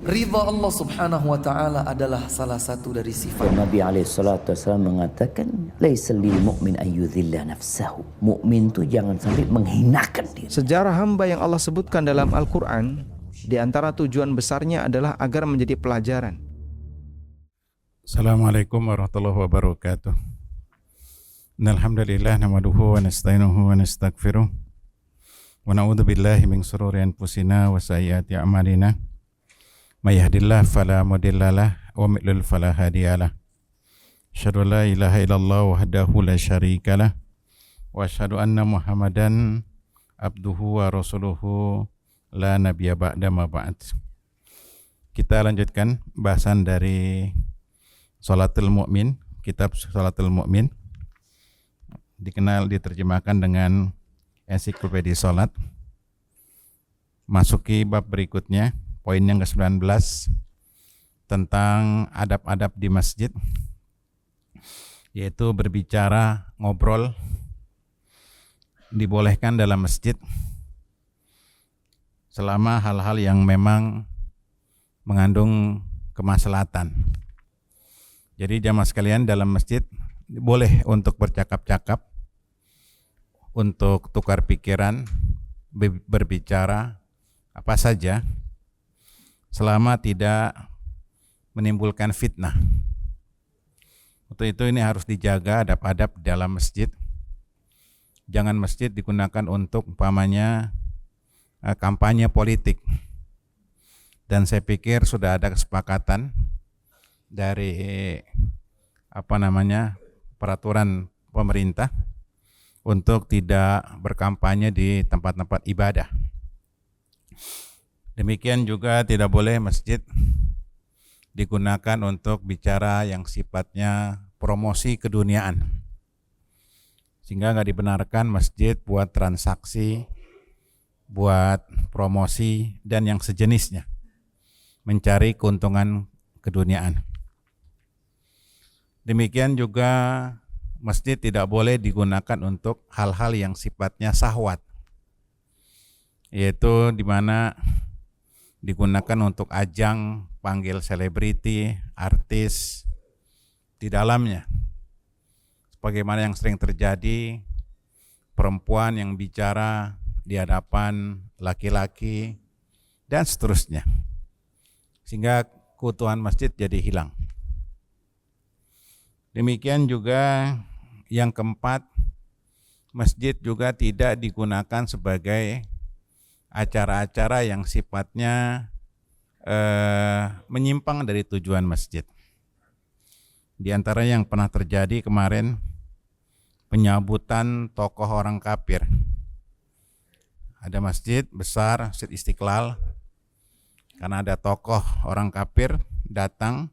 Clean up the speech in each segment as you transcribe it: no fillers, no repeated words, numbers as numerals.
Ridha Allah subhanahu wa ta'ala adalah salah satu dari sifat. Nabi SAW mengatakan, laisa lil mu'min ayyudhilla nafsahu. Mukmin itu jangan sampai menghinakan diri. Sejarah hamba yang Allah sebutkan dalam Al-Quran, di antara tujuan besarnya adalah agar menjadi pelajaran. Assalamualaikum warahmatullahi wabarakatuh. Alhamdulillah nahmaduhu wa nasta'inuhu wa nastaghfiruh. Wa na'udzu billahi min shururi anfusina wa sayyiati a'malina. May yahdihillahu fala mudhillalah wa may yudlil fala hadiyalah. Asyhadu an la ilaha illallah wahdahu la syarikalah wa asyhadu anna Muhammadan abduhu wa rasuluhu la nabiyya ba'da ma ba'd. Kita lanjutkan bahasan dari Shalatul Mu'min, kitab Shalatul Mu'min, diterjemahkan dengan Ensiklopedia Salat. Masuki bab berikutnya, poin yang ke-19 tentang adab-adab di masjid, yaitu berbicara, ngobrol dibolehkan dalam masjid selama hal-hal yang memang mengandung kemaslahatan. Jadi jamaah sekalian, dalam masjid boleh untuk bercakap-cakap, untuk tukar pikiran, berbicara apa saja, selama tidak menimbulkan fitnah. Untuk itu ini harus dijaga adab-adab dalam masjid. Jangan masjid digunakan untuk umpamanya kampanye politik. Dan saya pikir sudah ada kesepakatan dari peraturan pemerintah untuk tidak berkampanye di tempat-tempat ibadah. Demikian juga tidak boleh masjid digunakan untuk bicara yang sifatnya promosi keduniaan, sehingga nggak dibenarkan masjid buat transaksi, buat promosi dan yang sejenisnya, mencari keuntungan keduniaan. Demikian juga masjid tidak boleh digunakan untuk hal-hal yang sifatnya syahwat, yaitu di mana digunakan untuk ajang panggil selebriti, artis di dalamnya. Sebagaimana yang sering terjadi, perempuan yang bicara di hadapan laki-laki dan seterusnya, sehingga keutuhan masjid jadi hilang. Demikian juga yang keempat, masjid juga tidak digunakan sebagai acara-acara yang sifatnya menyimpang dari tujuan masjid. Di antara yang pernah terjadi kemarin, penyambutan tokoh orang kafir. Ada masjid besar, Masjid Istiqlal, karena ada tokoh orang kafir datang,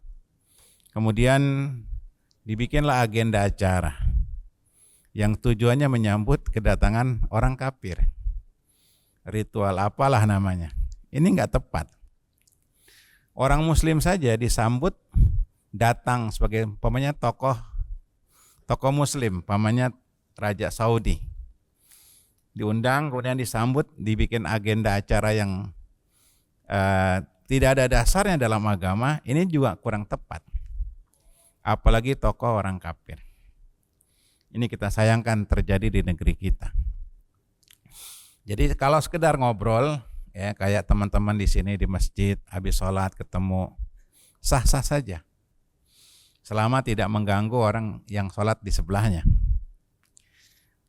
kemudian dibikinlah agenda acara yang tujuannya menyambut kedatangan orang kafir. Ritual apalah namanya. Ini enggak tepat. Orang muslim saja disambut datang sebagai umpamanya tokoh muslim, umpamanya Raja Saudi. Diundang kemudian disambut, dibikin agenda acara yang tidak ada dasarnya dalam agama, ini juga kurang tepat. Apalagi tokoh orang kafir. Ini kita sayangkan terjadi di negeri kita. Jadi kalau sekedar ngobrol, ya kayak teman-teman di sini di masjid, habis sholat ketemu, sah-sah saja. Selama tidak mengganggu orang yang sholat di sebelahnya.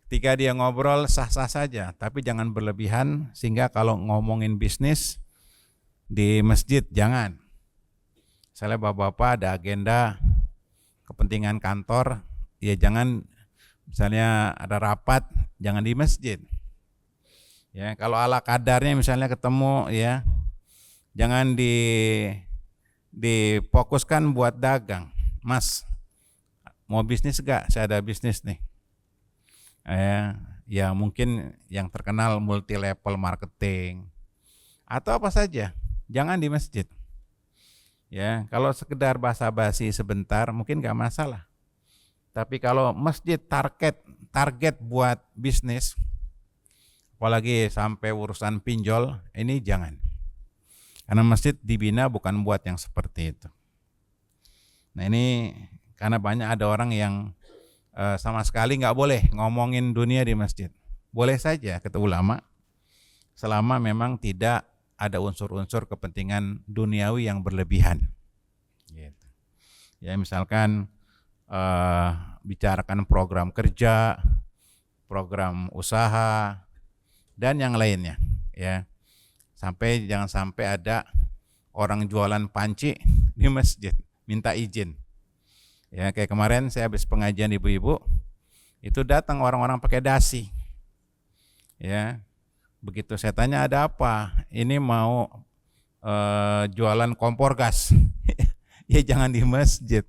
Ketika dia ngobrol, sah-sah saja, tapi jangan berlebihan, sehingga kalau ngomongin bisnis di masjid, jangan. Misalnya bapak-bapak ada agenda kepentingan kantor, ya jangan, misalnya ada rapat, jangan di masjid. Ya, kalau ala kadarnya misalnya ketemu, ya jangan difokuskan buat dagang. Mas, mau bisnis gak? Saya ada bisnis nih. Ya mungkin yang terkenal multi level marketing atau apa saja, jangan di masjid. Ya, kalau sekedar basa-basi sebentar mungkin gak masalah. Tapi kalau masjid target buat bisnis, apalagi sampai urusan pinjol, ini jangan. Karena masjid dibina bukan buat yang seperti itu. Nah ini karena banyak ada orang yang sama sekali nggak boleh ngomongin dunia di masjid. Boleh saja kata ulama, selama memang tidak ada unsur-unsur kepentingan duniawi yang berlebihan. Gitu. Ya misalkan bicarakan program kerja, program usaha, dan yang lainnya. Ya, jangan sampai ada orang jualan panci di masjid minta izin. Ya kayak kemarin saya habis pengajian ibu-ibu, itu datang orang-orang pakai dasi. Ya, begitu saya tanya ada apa, ini mau jualan kompor gas. Ya jangan di masjid.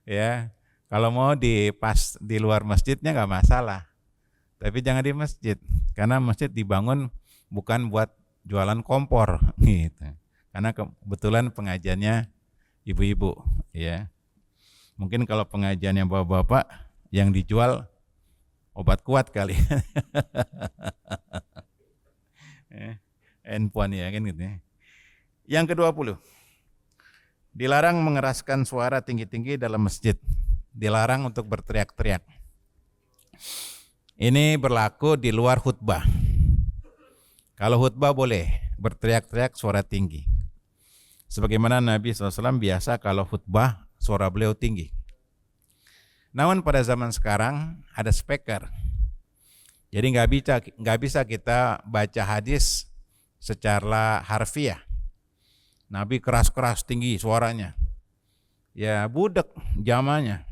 Ya, kalau mau pas di luar masjidnya nggak masalah. Tapi jangan di masjid, karena masjid dibangun bukan buat jualan kompor, gitu. Karena kebetulan pengajiannya ibu-ibu, ya. Mungkin kalau pengajiannya bapak-bapak, yang dijual obat kuat kali. Handphone ya kan gitu. Yang ke-20, dilarang mengeraskan suara tinggi-tinggi dalam masjid. Dilarang untuk berteriak-teriak. Ini berlaku di luar khutbah. Kalau khutbah boleh berteriak-teriak suara tinggi. Sebagaimana Nabi SAW biasa kalau khutbah suara beliau tinggi. Namun pada zaman sekarang ada speaker. Jadi nggak bisa kita baca hadis secara harfiah. Nabi keras-keras tinggi suaranya. Ya budek jamanya.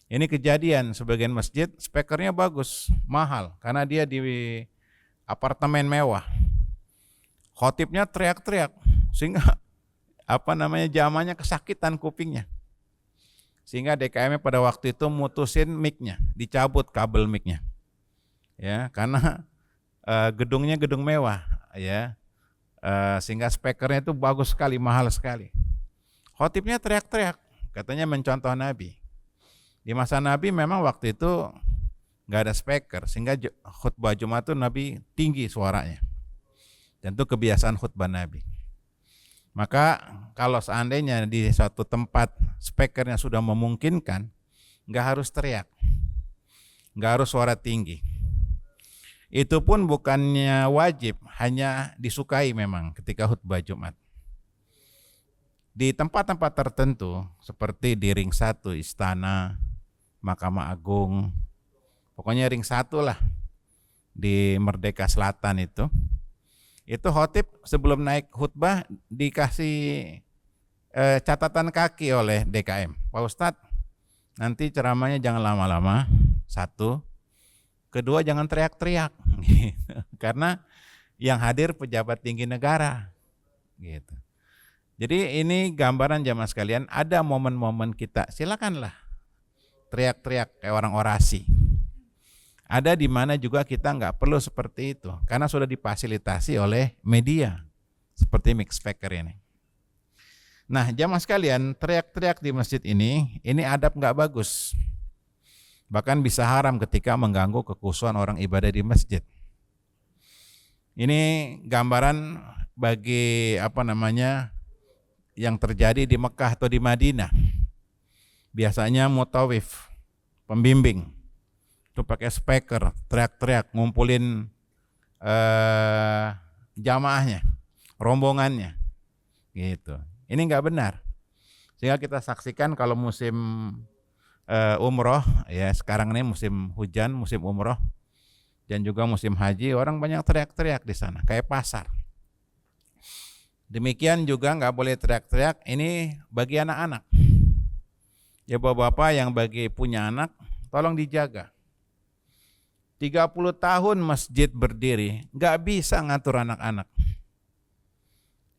Ini kejadian sebagian masjid speakernya bagus, mahal karena dia di apartemen mewah. Khotibnya teriak-teriak sehingga jamanya kesakitan kupingnya. Sehingga DKM pada waktu itu mutusin mic-nya, dicabut kabel mic-nya. Ya, karena gedungnya gedung mewah, ya. Sehingga speakernya itu bagus sekali, mahal sekali. Khotibnya teriak-teriak, katanya mencontoh Nabi. Di masa Nabi memang waktu itu nggak ada speaker, sehingga khutbah Jumat itu Nabi tinggi suaranya. Dan itu kebiasaan khutbah Nabi. Maka kalau seandainya di suatu tempat speakernya sudah memungkinkan, nggak harus teriak, nggak harus suara tinggi. Itu pun bukannya wajib, hanya disukai memang ketika khutbah Jumat. Di tempat-tempat tertentu seperti di ring 1 istana, Mahkamah Agung, pokoknya ring 1 lah di Merdeka Selatan itu khotib sebelum naik khutbah dikasih catatan kaki oleh DKM. Pak Ustadz, nanti ceramahnya jangan lama-lama, 1. Kedua, jangan teriak-teriak, karena yang hadir pejabat tinggi negara. Gitu. Jadi ini gambaran jamaah sekalian, ada momen-momen kita, silakanlah teriak-teriak kayak orang orasi. Ada di mana juga kita nggak perlu seperti itu, karena sudah difasilitasi oleh media, seperti mix speaker ini. Nah jamaah sekalian, teriak-teriak di masjid ini adab nggak bagus. Bahkan bisa haram ketika mengganggu kekhusyuan orang ibadah di masjid. Ini gambaran bagi yang terjadi di Mekah atau di Madinah. Biasanya mutawif, pembimbing, itu pakai speaker, teriak-teriak, ngumpulin jamaahnya, rombongannya, gitu. Ini nggak benar. Sehingga kita saksikan kalau musim umroh, ya sekarang ini musim hujan, musim umroh, dan juga musim haji, orang banyak teriak-teriak di sana, kayak pasar. Demikian juga nggak boleh teriak-teriak. Ini bagi anak-anak. Ya bapak-bapak yang bagi punya anak, tolong dijaga. 30 tahun masjid berdiri, nggak bisa ngatur anak-anak.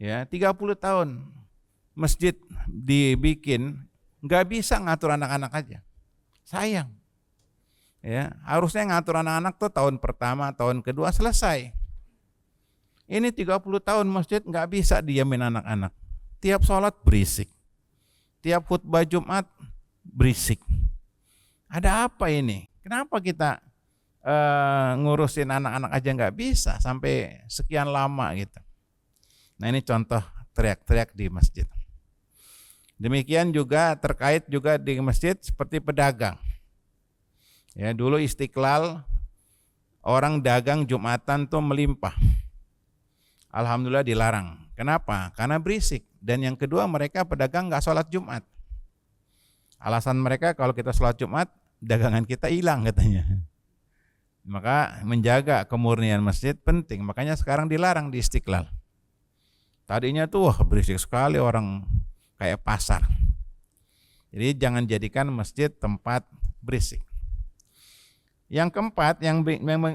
Ya, 30 tahun masjid dibikin, nggak bisa ngatur anak-anak aja. Sayang. Ya, harusnya ngatur anak-anak tuh tahun pertama, tahun kedua selesai. Ini 30 tahun masjid nggak bisa diamin anak-anak. Tiap sholat berisik. Tiap khutbah Jumat berisik. Ada apa ini? Kenapa kita ngurusin anak-anak aja nggak bisa sampai sekian lama gitu? Nah ini contoh teriak-teriak di masjid. Demikian juga terkait juga di masjid seperti pedagang. Ya, dulu Istiqlal orang dagang Jumatan tuh melimpah. Alhamdulillah dilarang. Kenapa? Karena berisik. Dan yang kedua, mereka pedagang nggak sholat Jumat. Alasan mereka kalau kita sholat Jumat, dagangan kita hilang katanya. Maka menjaga kemurnian masjid penting. Makanya sekarang dilarang di Istiqlal. Tadinya tuh wah berisik sekali, orang kayak pasar. Jadi jangan jadikan masjid tempat berisik. Yang keempat yang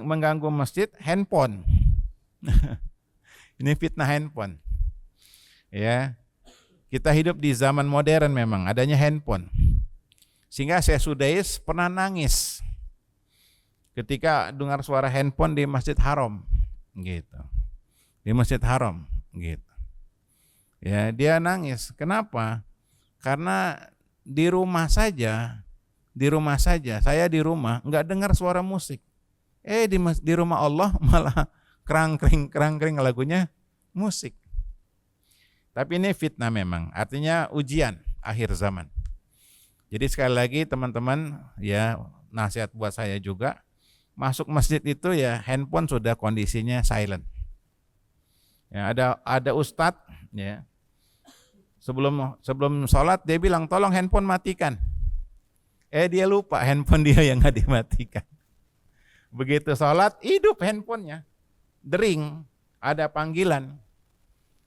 mengganggu masjid, handphone. Ini fitnah handphone. Ya, kita hidup di zaman modern memang adanya handphone. Sehingga Syekh Sudais pernah nangis ketika dengar suara handphone di Masjid Haram, gitu. Di Masjid Haram, gitu. Ya, dia nangis. Kenapa? Karena di rumah saja, saya di rumah nggak dengar suara musik. Di rumah Allah malah kerang-kering lagunya musik. Tapi ini fitnah memang, artinya ujian akhir zaman. Jadi sekali lagi teman-teman, ya nasihat buat saya juga, masuk masjid itu ya handphone sudah kondisinya silent. Ya, ada ustadz ya. Sebelum sholat dia bilang tolong handphone matikan. Dia lupa handphone dia yang nggak dimatikan. Begitu sholat hidup handphonenya, dering, ada panggilan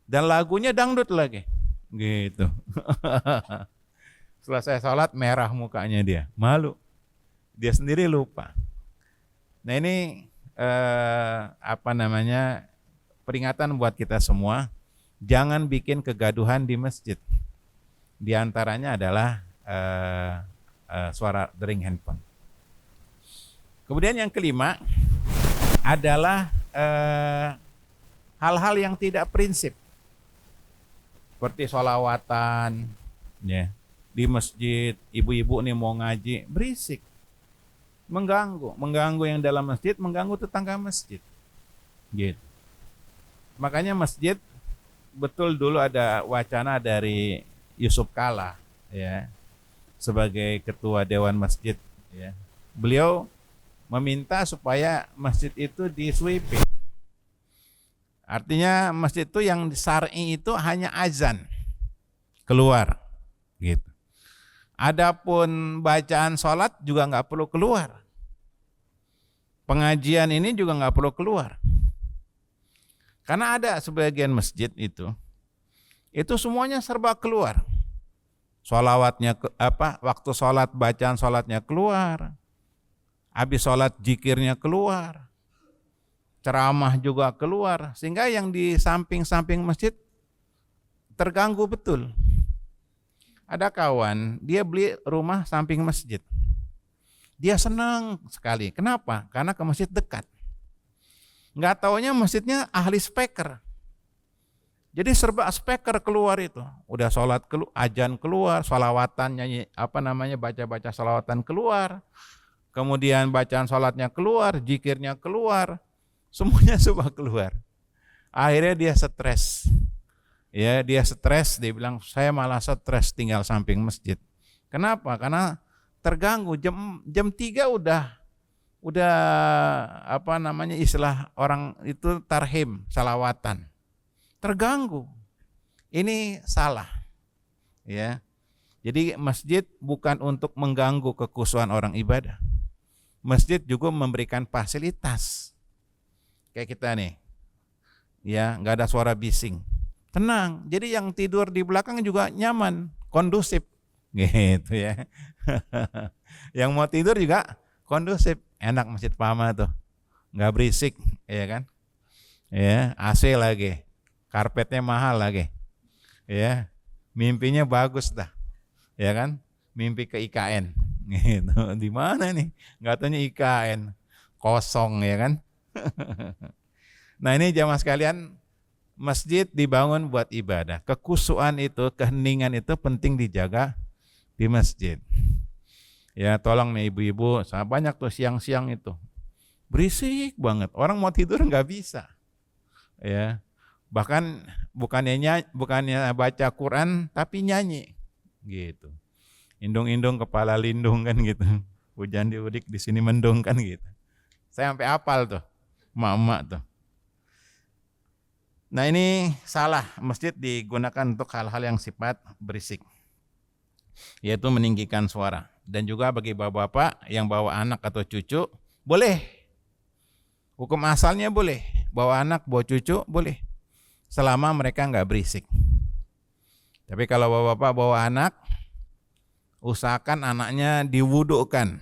dan lagunya dangdut lagi, gitu. Selesai sholat merah mukanya dia, malu, dia sendiri lupa. Nah ini peringatan buat kita semua. Jangan bikin kegaduhan di masjid. Di antaranya adalah suara dering handphone. Kemudian yang kelima adalah hal-hal yang tidak prinsip. Seperti sholawatan, ya, di masjid, ibu-ibu nih mau ngaji, berisik. Mengganggu yang dalam masjid, mengganggu tetangga masjid. Gitu. Makanya masjid, betul dulu ada wacana dari Yusuf Kala ya sebagai ketua dewan masjid ya. Beliau meminta supaya masjid itu di-sweeping. Artinya masjid itu yang syar'i itu hanya azan keluar gitu. Adapun bacaan sholat juga nggak perlu keluar. Pengajian ini juga nggak perlu keluar. Karena ada sebagian masjid itu semuanya serba keluar. Sholawatnya waktu sholat bacaan sholatnya keluar, habis sholat zikirnya keluar, ceramah juga keluar, sehingga yang di samping-samping masjid terganggu betul. Ada kawan dia beli rumah samping masjid, dia senang sekali. Kenapa? Karena ke masjid dekat. Nggak taunya masjidnya ahli speaker. Jadi serba speaker keluar itu. Udah sholat azan keluar, sholawatan nyanyi baca-baca sholawatan keluar. Kemudian bacaan sholatnya keluar, zikirnya keluar. Semuanya serba keluar. Akhirnya dia stres. Ya, dia bilang saya malah stres tinggal samping masjid. Kenapa? Karena terganggu jam 3 udah istilah orang itu tarhim, salawatan. Terganggu. Ini salah. Ya. Jadi masjid bukan untuk mengganggu kekhusyuan orang ibadah. Masjid juga memberikan fasilitas. Kayak kita nih. Ya, enggak ada suara bising. Tenang. Jadi yang tidur di belakang juga nyaman, kondusif. Gitu ya. Yang mau tidur juga kondusif. Enak Masjid Pama tuh, nggak berisik, ya kan? Ya, AC lagi, karpetnya mahal lagi, ya, mimpinya bagus dah, ya kan? Mimpi ke IKN, gitu. Di mana nih? Nggak taunya IKN, kosong, ya kan? Nah ini jamaah sekalian, masjid dibangun buat ibadah. Kekhusyuan itu, keheningan itu penting dijaga di masjid. Ya tolong nih ibu-ibu, banyak tuh siang-siang itu berisik banget, orang mau tidur nggak bisa, ya Bahkan bukannya baca Quran tapi nyanyi gitu. Indung-indung kepala lindung kan gitu. Hujan diudik di sini mendung kan gitu. Saya sampai hafal tuh, emak-emak tuh. Nah ini salah, masjid digunakan untuk hal-hal yang sifat berisik, yaitu meninggikan suara. Dan juga bagi bapak-bapak yang bawa anak atau cucu, boleh. Hukum asalnya boleh, bawa anak, bawa cucu boleh, selama mereka nggak berisik. Tapi kalau bapak-bapak bawa anak, usahakan anaknya diwudukan,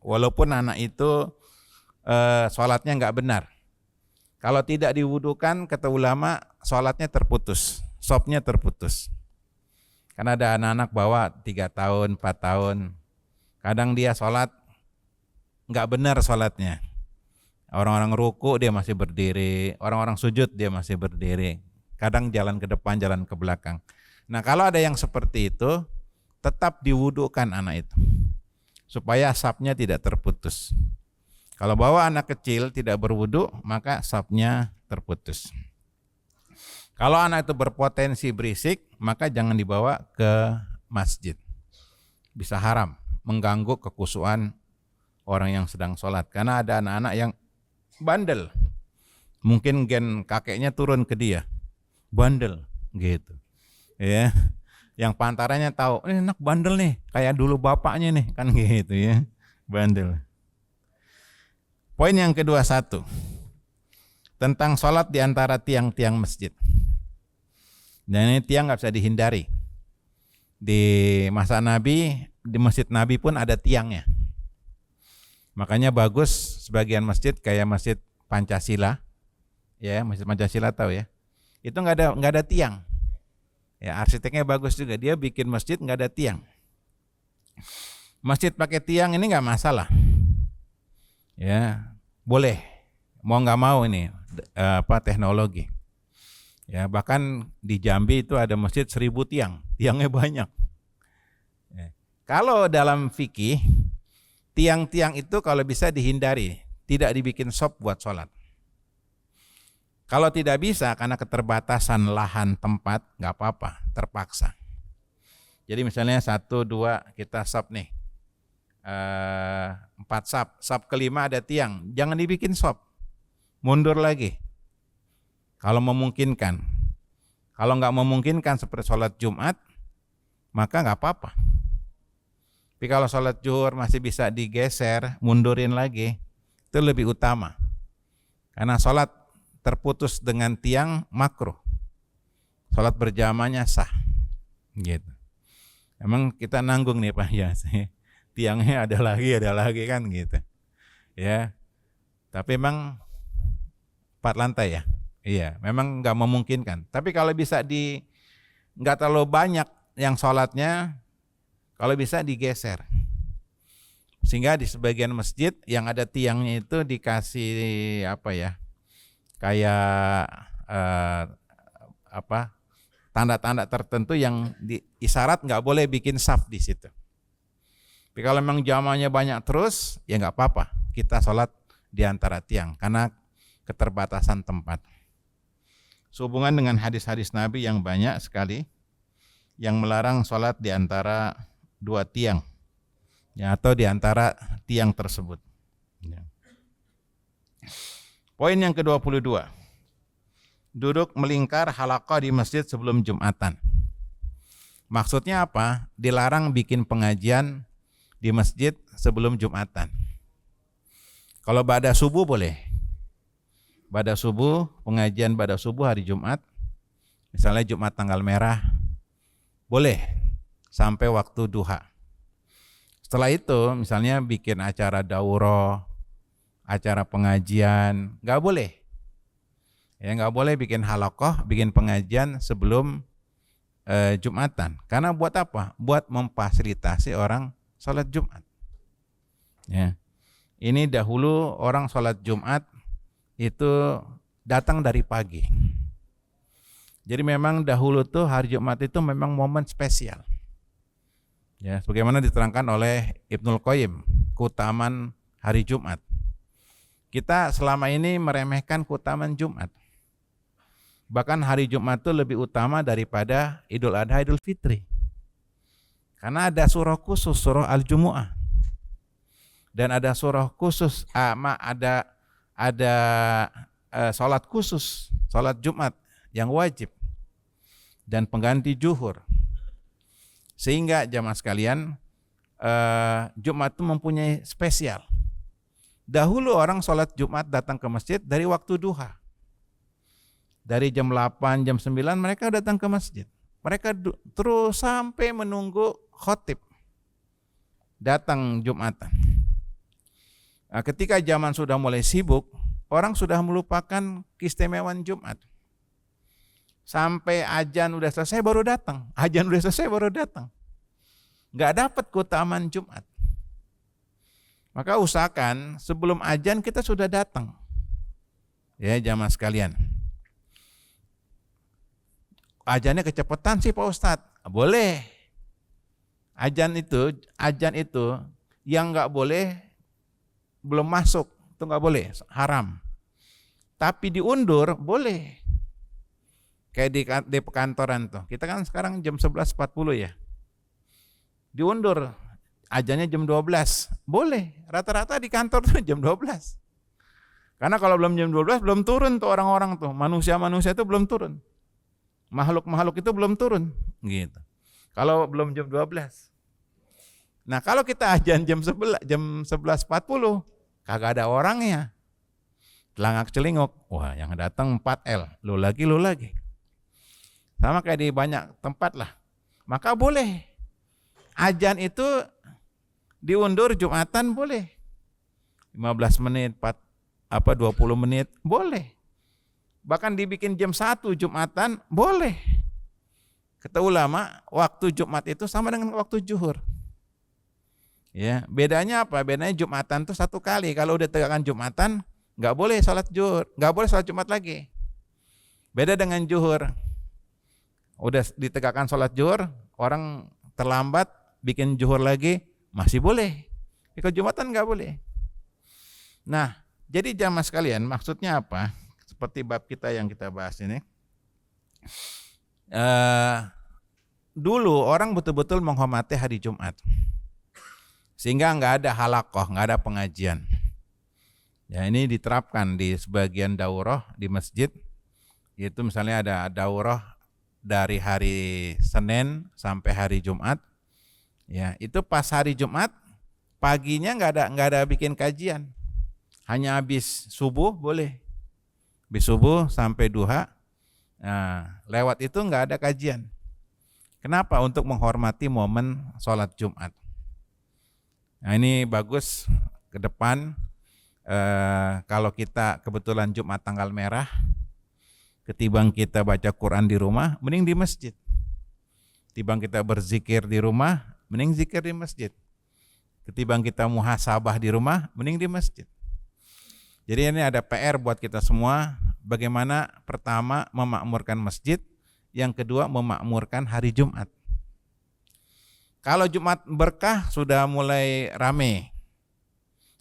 walaupun anak itu sholatnya nggak benar. Kalau tidak diwudukan, kata ulama, sholatnya terputus, sopnya terputus. Karena ada anak-anak bawa 3 tahun, 4 tahun, kadang dia sholat nggak benar sholatnya. Orang-orang ruku dia masih berdiri, orang-orang sujud dia masih berdiri. Kadang jalan ke depan, jalan ke belakang. Nah kalau ada yang seperti itu, tetap diwudukan anak itu, supaya safnya tidak terputus. Kalau bawa anak kecil tidak berwudu, maka safnya terputus. Kalau anak itu berpotensi berisik, maka jangan dibawa ke masjid. Bisa haram, mengganggu kekhusyuan orang yang sedang sholat. Karena ada anak-anak yang bandel. Mungkin gen kakeknya turun ke dia. Bandel gitu. Ya. Yang pantarannya tahu, ini anak bandel nih, kayak dulu bapaknya nih, kan gitu ya. Bandel. Poin yang kedua, 1. Tentang sholat di antara tiang-tiang masjid. Dan ini tiang nggak bisa dihindari. Di masa Nabi, di masjid Nabi pun ada tiangnya. Makanya bagus sebagian masjid kayak Masjid Pancasila, ya Masjid Pancasila tahu ya, itu nggak ada tiang. Ya arsiteknya bagus juga, dia bikin masjid nggak ada tiang. Masjid pakai tiang ini nggak masalah. Ya boleh, mau nggak mau ini teknologi. Ya bahkan di Jambi itu ada masjid 1000 tiang, tiangnya banyak. Ya. Kalau dalam fikih tiang-tiang itu kalau bisa dihindari, tidak dibikin sop buat sholat. Kalau tidak bisa karena keterbatasan lahan tempat, nggak apa-apa, terpaksa. Jadi misalnya 1, 2 kita sop nih. 4 sub kelima ada tiang, jangan dibikin sop, mundur lagi kalau memungkinkan. Kalau nggak memungkinkan seperti sholat Jumat, maka nggak apa-apa. Tapi kalau sholat zuhur masih bisa digeser, mundurin lagi, itu lebih utama. Karena sholat terputus dengan tiang makruh, sholat berjamaahnya sah gitu. Emang kita nanggung nih Pak ya, tiangnya ada lagi kan gitu ya. Tapi memang 4 lantai ya, iya memang nggak memungkinkan. Tapi kalau bisa nggak terlalu banyak yang sholatnya, kalau bisa digeser, sehingga di sebagian masjid yang ada tiangnya itu dikasih kayak tanda-tanda tertentu yang isyarat nggak boleh bikin saf di situ. Tapi kalau memang jamaahnya banyak terus, ya nggak apa-apa. Kita sholat di antara tiang karena keterbatasan tempat. Sehubungan dengan hadis-hadis Nabi yang banyak sekali yang melarang sholat di antara 2 tiang, ya, atau di antara tiang tersebut. Ya. Poin yang ke-22. Duduk melingkar halaqah di masjid sebelum Jumatan. Maksudnya apa? Dilarang bikin pengajian di masjid sebelum Jumatan. Kalau ba'da subuh boleh. Ba'da subuh, pengajian ba'da subuh hari Jumat, misalnya Jumat tanggal merah, boleh sampai waktu duha. Setelah itu misalnya bikin acara daurah, acara pengajian, nggak boleh. Ya nggak boleh bikin halaqah, bikin pengajian sebelum Jumatan. Karena buat apa? Buat memfasilitasi orang sholat Jumat. Ya. Ini dahulu orang sholat Jumat itu datang dari pagi. Jadi memang dahulu tuh hari Jumat itu memang momen spesial. Ya, sebagaimana diterangkan oleh Ibnul Qayyim, keutamaan hari Jumat. Kita selama ini meremehkan keutamaan Jumat. Bahkan hari Jumat itu lebih utama daripada Idul Adha, Idul Fitri. Karena ada surah khusus, surah Al-Jumu'ah. Dan ada surah khusus, ada salat khusus, salat Jumat yang wajib dan pengganti zuhur. Sehingga jamaah sekalian, Jumat itu mempunyai spesial. Dahulu orang salat Jumat datang ke masjid dari waktu duha. Dari jam 8, jam 9 mereka datang ke masjid. Mereka terus sampai menunggu khotib datang Jumatan. Nah, ketika zaman sudah mulai sibuk, orang sudah melupakan keistimewaan Jumat. Sampai ajan udah selesai baru datang. Ajan udah selesai baru datang. Nggak dapat keutamaan Jumat. Maka usahakan sebelum ajan kita sudah datang. Ya jamaah sekalian. Ajannya kecepatan sih Pak Ustadz. Boleh. Ajan itu yang nggak boleh belum masuk, itu nggak boleh, haram. Tapi diundur boleh. Kayak di kantoran tuh. Kita kan sekarang jam 11.40 ya. Diundur. Ajannya jam 12. Boleh. Rata-rata di kantor tuh jam 12. Karena kalau belum jam 12 belum turun tuh orang-orang tuh. Manusia-manusia itu belum turun. Makhluk-makhluk itu belum turun. Gitu. Kalau belum jam 12. Nah, kalau kita ajan jam 11.40 kagak ada orangnya. Telangak celinguk. Wah, yang datang 4L. Lu lagi. Sama kayak di banyak tempat lah. Maka boleh. Ajan itu diundur Jumatan boleh. 15 menit, 20 menit, boleh. Bahkan dibikin jam 1 Jumatan, boleh. Kata ulama, waktu Jumat itu sama dengan waktu zuhur. Ya, bedanya apa? Bedanya Jumatan itu 1 kali. Kalau udah tegakkan Jumatan, nggak boleh salat zuhur, nggak boleh salat Jumat lagi. Beda dengan zuhur. Udah ditegakkan salat zuhur, orang terlambat bikin zuhur lagi, masih boleh. Kalau Jumatan nggak boleh. Nah, jadi jamaah sekalian, maksudnya apa? Seperti bab kita yang kita bahas ini. Dulu orang betul-betul menghormati hari Jumat. Sehingga nggak ada halakoh, nggak ada pengajian. Ya, ini diterapkan di sebagian daurah di masjid. Yaitu misalnya ada daurah dari hari Senin sampai hari Jumat. Ya, itu pas hari Jumat paginya nggak ada bikin kajian. Hanya habis subuh boleh. Habis subuh sampai duha. Nah, lewat itu nggak ada kajian. Kenapa? Untuk menghormati momen sholat Jumat. Nah, ini bagus ke depan. Kalau kita kebetulan Jumat tanggal merah, ketimbang kita baca Quran di rumah, mending di masjid. Ketimbang kita berzikir di rumah, mending zikir di masjid. Ketimbang kita muhasabah di rumah, mending di masjid. Jadi ini ada PR buat kita semua, bagaimana pertama memakmurkan masjid, yang kedua memakmurkan hari Jumat. Kalau Jumat berkah sudah mulai rame.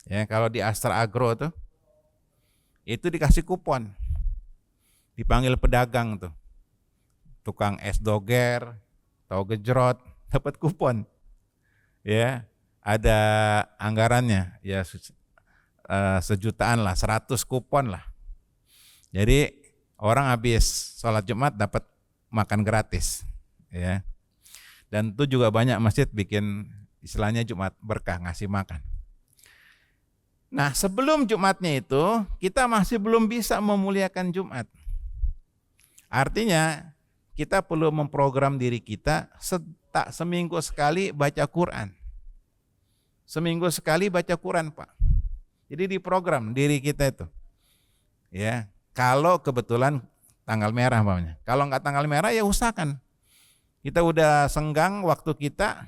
Ya, kalau di Astra Agro tuh, itu dikasih kupon. Dipanggil pedagang tuh. Tukang es doger, tahu gejrot, dapat kupon. Ya, ada anggarannya, ya sejutaan lah, 100 kupon lah. Jadi orang habis sholat Jumat dapat makan gratis, ya. Dan itu juga banyak masjid bikin istilahnya Jumat berkah, ngasih makan. Nah, sebelum Jumatnya itu kita masih belum bisa memuliakan Jumat. Artinya kita perlu memprogram diri kita seminggu sekali baca Quran. Seminggu sekali baca Quran, Pak. Jadi diprogram diri kita itu. Ya, kalau kebetulan tanggal merah Paknya. Kalau enggak tanggal merah ya usahakan. Kita udah senggang waktu kita,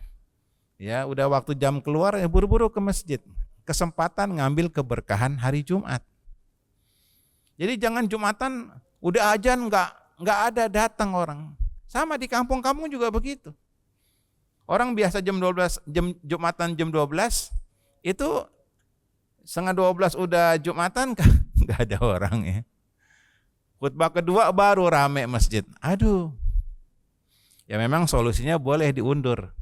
ya udah waktu jam keluar ya buru-buru ke masjid. Kesempatan ngambil keberkahan hari Jumat. Jadi jangan Jumatan udah ajan enggak ada datang orang. Sama di kampung-kampung juga begitu. Orang biasa jam 12 Jumatan jam 12 itu setengah 12 udah Jumatan enggak ada orang ya. Khutbah kedua baru rame masjid. Aduh. Ya memang solusinya boleh diundur.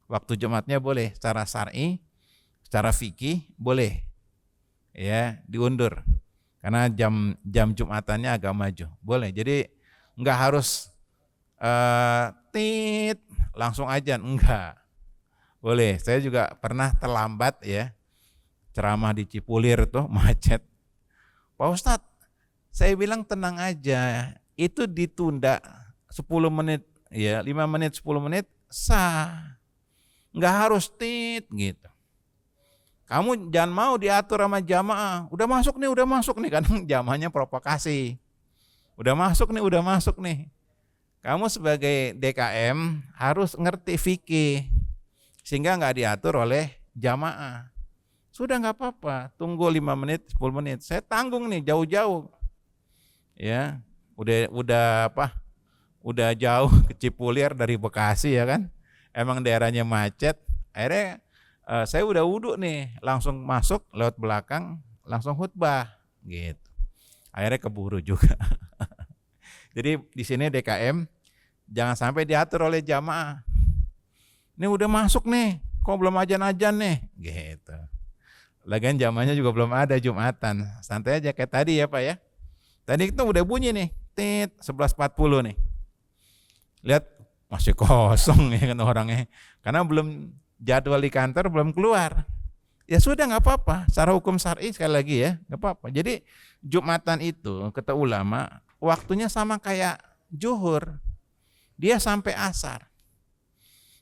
Waktu Jumatnya boleh secara syar'i, secara fikih boleh. Ya, diundur. Karena jam Jumatannya agak maju. Boleh. Jadi enggak harus langsung ajan, enggak. Boleh. Saya juga pernah terlambat ya. Ceramah di Cipulir tuh macet. Pak Ustadz, saya bilang tenang aja. Itu ditunda 10 menit ya, 5 menit, 10 menit sah. Enggak harus gitu. Kamu jangan mau diatur sama jamaah. Udah masuk nih. Kadang jamaahnya provokasi. Udah masuk nih. Kamu sebagai DKM harus ngerti fikih sehingga nggak diatur oleh jamaah. Sudah nggak apa-apa, tunggu 5 menit, 10 menit. Saya tanggung nih jauh-jauh. Ya, udah jauh ke Cipulir dari Bekasi ya kan. Emang daerahnya macet. Akhirnya saya udah wudhu nih, langsung masuk lewat belakang, langsung khutbah gitu. Akhirnya keburu juga. Jadi di sini DKM jangan sampai diatur oleh jamaah. Ini udah masuk nih, kok belum ajan-ajan nih, gitu. Lagian jamaahnya juga belum ada Jumatan. Santai aja kayak tadi ya Pak ya. Tadi itu udah bunyi nih, 11.40 nih. Lihat masih kosong ya kan orangnya. Karena belum jadwal di kantor belum keluar. Ya sudah nggak apa-apa. Secara hukum syar'i sekali lagi ya, nggak apa-apa. Jadi Jumatan itu kata ulama waktunya sama kayak zuhur. Dia sampai asar.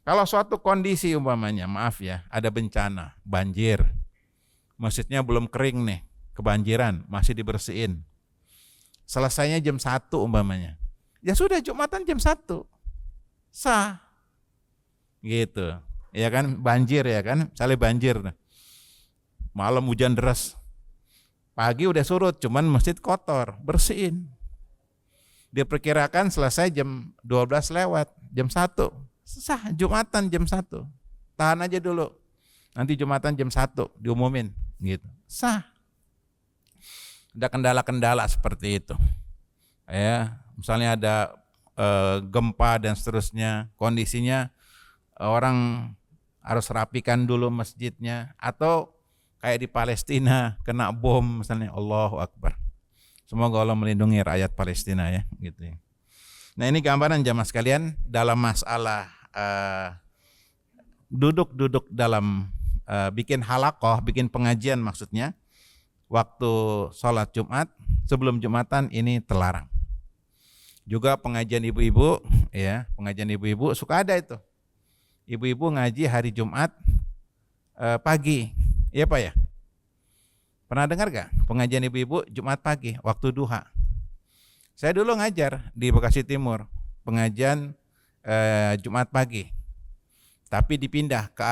Kalau suatu kondisi umpamanya, maaf ya, ada bencana, banjir. Masjidnya belum kering nih, kebanjiran, masih dibersihin. Selesainya jam 1 umpamanya. Ya sudah Jumatan jam 1. Sah. Gitu. Ya kan, banjir ya kan, misalnya banjir. Malam hujan deras. Pagi udah surut, cuman masjid kotor, bersihin. Diperkirakan selesai jam 12 lewat, jam 1. Sah, Jumatan jam 1. Tahan aja dulu. Nanti Jumatan jam 1 diumumin gitu. Sah. Ada kendala-kendala seperti itu. Ya, misalnya ada gempa dan seterusnya, kondisinya orang harus rapikan dulu masjidnya, atau kayak di Palestina kena bom misalnya, Allahu Akbar. Semoga Allah melindungi rakyat Palestina ya, gitu ya. Nah ini gambaran jamaah sekalian dalam masalah duduk dalam bikin halakoh, bikin pengajian maksudnya waktu sholat Jumat sebelum Jumatan ini terlarang. Juga pengajian ibu-ibu ya, pengajian ibu-ibu suka ada itu. Ibu-ibu ngaji hari Jumat pagi, iya Pak ya? Pernah dengar gak pengajian ibu-ibu Jumat pagi waktu duha? Saya dulu ngajar di Bekasi Timur pengajian Jumat pagi, tapi dipindah ke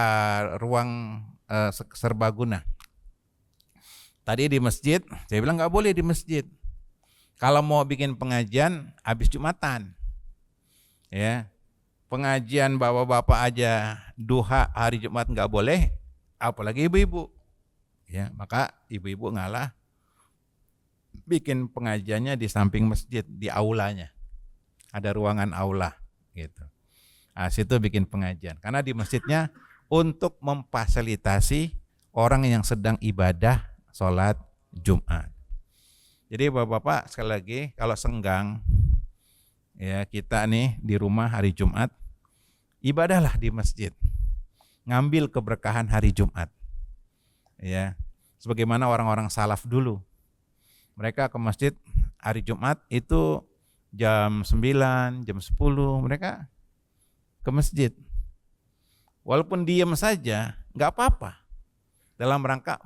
ruang serbaguna. Tadi di masjid, saya bilang nggak boleh di masjid. Kalau mau bikin pengajian habis Jumatan, ya pengajian bapak-bapak aja duha hari Jumat nggak boleh, apalagi ibu-ibu. Ya, maka ibu-ibu ngalah bikin pengajiannya di samping masjid, di aulanya. Ada ruangan aula gitu. Nah, situ bikin pengajian. Karena di masjidnya untuk memfasilitasi orang yang sedang ibadah sholat Jumat. Jadi Bapak-bapak sekali lagi kalau senggang ya kita nih di rumah hari Jumat, ibadahlah di masjid. Ngambil keberkahan hari Jumat. Ya, sebagaimana orang-orang salaf dulu. Mereka ke masjid hari Jumat itu jam 9, jam 10 mereka ke masjid. Walaupun diam saja, enggak apa-apa. Dalam rangka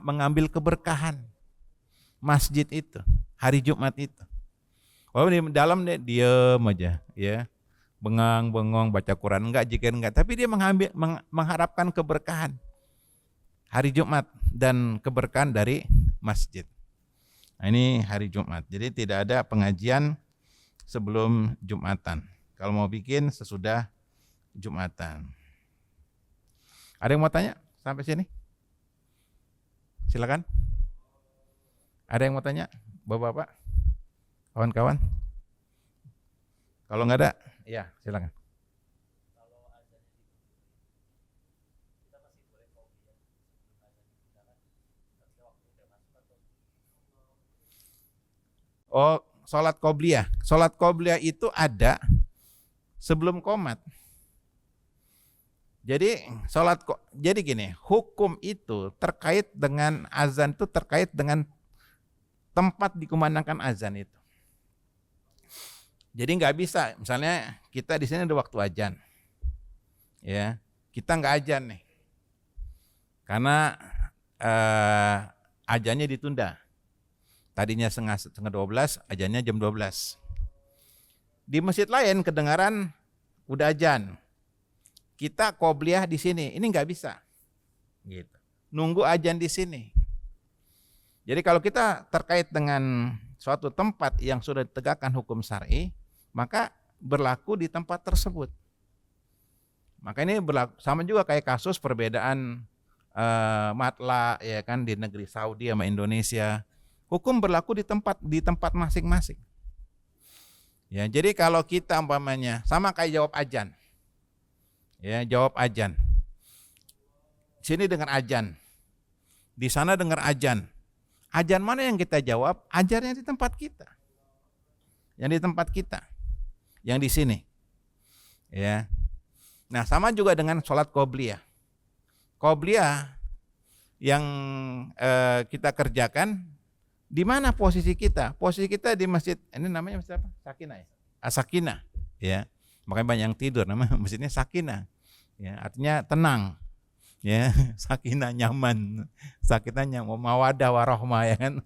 mengambil keberkahan masjid itu, hari Jumat itu. Walaupun di dalam dia diam aja, ya. Bengong baca Quran enggak, jika enggak, tapi dia mengharapkan keberkahan hari Jumat dan keberkahan dari masjid. Nah, ini hari Jumat. Jadi tidak ada pengajian sebelum Jumatan. Kalau mau bikin sesudah Jumatan. Ada yang mau tanya sampai sini? Silakan. Ada yang mau tanya, Bapak-bapak? Kawan-kawan? Kalau nggak ada, ya silakan. Oh, sholat qobliyah. Sholat qobliyah itu ada sebelum qomat. Jadi jadi gini, hukum itu terkait dengan azan itu terkait dengan tempat dikumandangkan azan itu. Jadi nggak bisa, misalnya kita di sini ada waktu azan, ya kita nggak azan nih, karena azannya ditunda. Tadinya setengah 12, azannya jam 12. Di masjid lain kedengaran udah azan. Kita qobliyah di sini, ini nggak bisa. Gitu. Nunggu azan di sini. Jadi kalau kita terkait dengan suatu tempat yang sudah ditegakkan hukum syar'i, maka berlaku di tempat tersebut. Maka ini berlaku sama juga kayak kasus perbedaan matla ya kan di negeri Saudi sama Indonesia. Hukum berlaku di tempat masing-masing. Ya, jadi kalau kita umpamanya sama kayak jawab azan. Ya, jawab azan. Sini dengar azan. Di sana dengar azan. Azan mana yang kita jawab? Azan yang di tempat kita. Yang di tempat kita. Yang di sini. Ya. Nah, sama juga dengan sholat qobliyah. Qobliyah yang kita kerjakan, di mana posisi kita? Posisi kita di masjid, ini namanya masjid apa? Sakinah ya? As-Sakinah, ya. Makanya banyak yang tidur, namanya masjidnya Sakinah. Ya, artinya tenang. Ya, Sakinah nyaman. Sakinah nyaman, mawadah warahmah ya kan.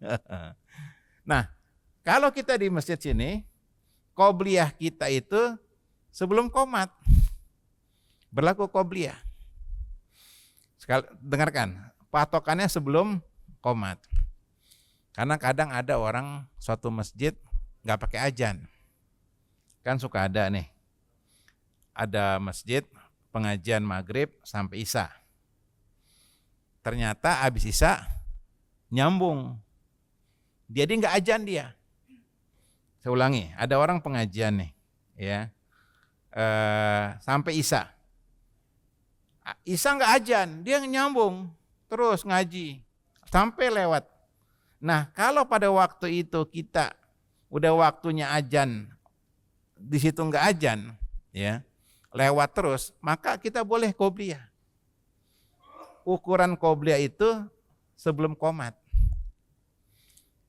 Nah, kalau kita di masjid sini, qobliyah kita itu sebelum qomat. Berlaku qobliyah. Dengarkan, patokannya sebelum qomat. Karena kadang ada orang suatu masjid nggak pakai azan, kan suka ada nih, ada masjid pengajian maghrib sampai isya, ternyata habis isya nyambung, jadi nggak azan dia. Saya ulangi, ada orang pengajian nih, ya, sampai isya nggak azan, dia nyambung terus ngaji sampai lewat. Nah, kalau pada waktu itu kita udah waktunya azan, di situ nggak azan, ya, lewat terus, maka kita boleh qobliyah. Ukuran qobliyah itu sebelum qomat.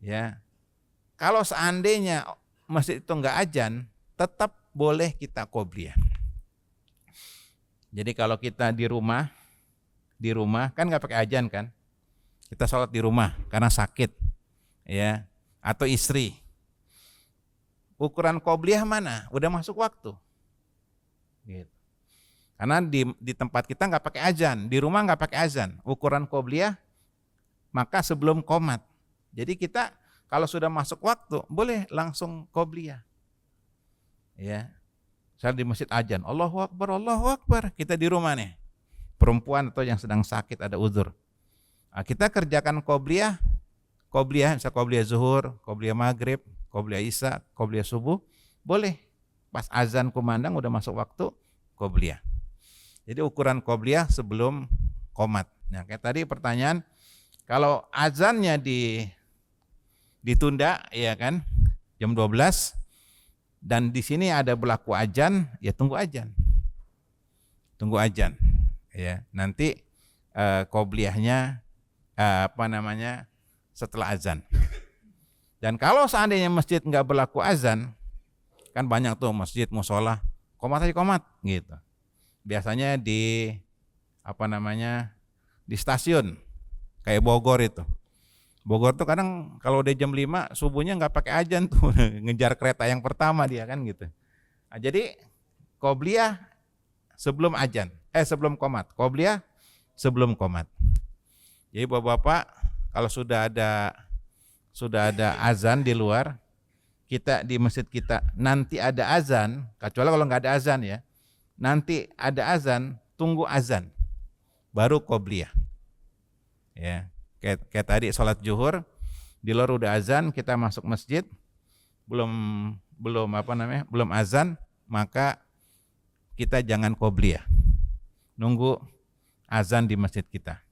Ya, kalau seandainya masjid itu nggak azan, tetap boleh kita qobliyah. Jadi kalau kita di rumah kan nggak pakai azan kan? Kita sholat di rumah karena sakit, ya, atau istri. Ukuran qobliyah mana? Udah masuk waktu. Gitu. Karena di tempat kita nggak pakai azan, di rumah nggak pakai azan. Ukuran qobliyah maka sebelum qomat. Jadi kita kalau sudah masuk waktu boleh langsung qobliyah. Ya, saya di masjid azan, Allahu Akbar, Allahu Akbar. Kita di rumah nih, perempuan atau yang sedang sakit ada uzur. Nah, kita kerjakan qobliyah, misalnya qobliyah zuhur, qobliyah maghrib, qobliyah isya, qobliyah subuh, boleh. Pas azan kumandang udah masuk waktu qobliyah. Jadi ukuran qobliyah sebelum qomat. Nah, kayak tadi pertanyaan, kalau azannya ditunda, ya kan, jam 12, dan di sini ada berlaku azan, ya tunggu azan. Tunggu azan. Ya, nanti qobliyahnya setelah azan. Dan kalau seandainya masjid nggak berlaku azan, kan banyak tuh masjid musola qomat gitu. Biasanya di di stasiun kayak Bogor itu. Bogor tuh kadang kalau udah jam 5 subuhnya nggak pakai azan tuh, ngejar kereta yang pertama dia kan gitu. Nah, jadi qobliyah sebelum azan, sebelum qomat. Qobliyah sebelum qomat. Jadi bapak-bapak, kalau sudah ada azan di luar, kita di masjid kita nanti ada azan, kecuali kalau nggak ada azan ya, nanti ada azan, tunggu azan, baru qobliyah. Ya, kayak tadi sholat zuhur, di luar udah azan, kita masuk masjid, belum azan, maka kita jangan qobliyah. Nunggu azan di masjid kita.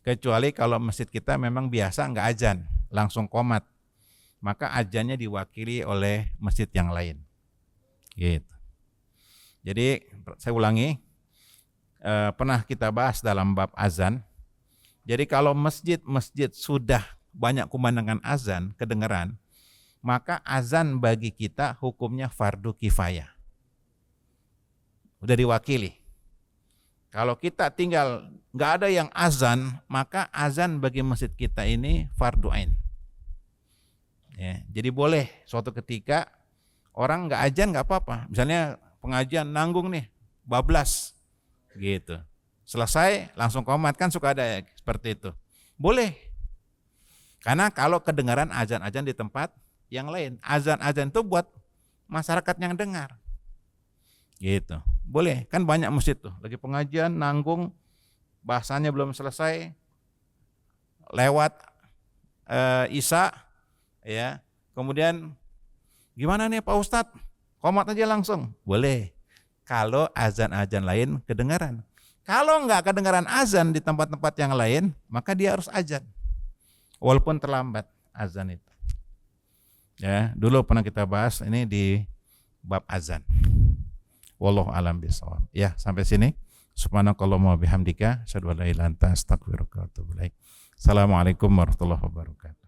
Kecuali kalau masjid kita memang biasa nggak azan, langsung qomat. Maka azannya diwakili oleh masjid yang lain. Gitu. Jadi saya ulangi, pernah kita bahas dalam bab azan. Jadi kalau masjid-masjid sudah banyak kumandangkan azan, kedengaran, maka azan bagi kita hukumnya fardu kifayah. Udah diwakili. Kalau kita tinggal nggak ada yang azan, maka azan bagi masjid kita ini fardu ain. Ya, jadi boleh suatu ketika orang nggak azan nggak apa-apa. Misalnya pengajian nanggung nih, bablas, gitu. Selesai langsung qomat, kan suka ada ya, seperti itu. Boleh. Karena kalau kedengaran azan-azan di tempat yang lain, azan-azan itu buat masyarakat yang dengar. Gitu. Boleh, kan banyak masjid tuh, lagi pengajian nanggung, bahasanya belum selesai, lewat Isya, ya. Kemudian gimana nih Pak Ustadz? Qomat aja langsung. Boleh. Kalau azan-azan lain kedengaran. Kalau enggak kedengaran azan di tempat-tempat yang lain, maka dia harus azan. Walaupun terlambat azan itu. Ya, dulu pernah kita bahas ini di bab azan. Wallahu a'lam bishawab. Ya, sampai sini. Subhanakallahumma wa bihamdika asyhadu an la ilaha illa anta astaghfiruka wa atubu ilaik. Assalamualaikum warahmatullahi wabarakatuh.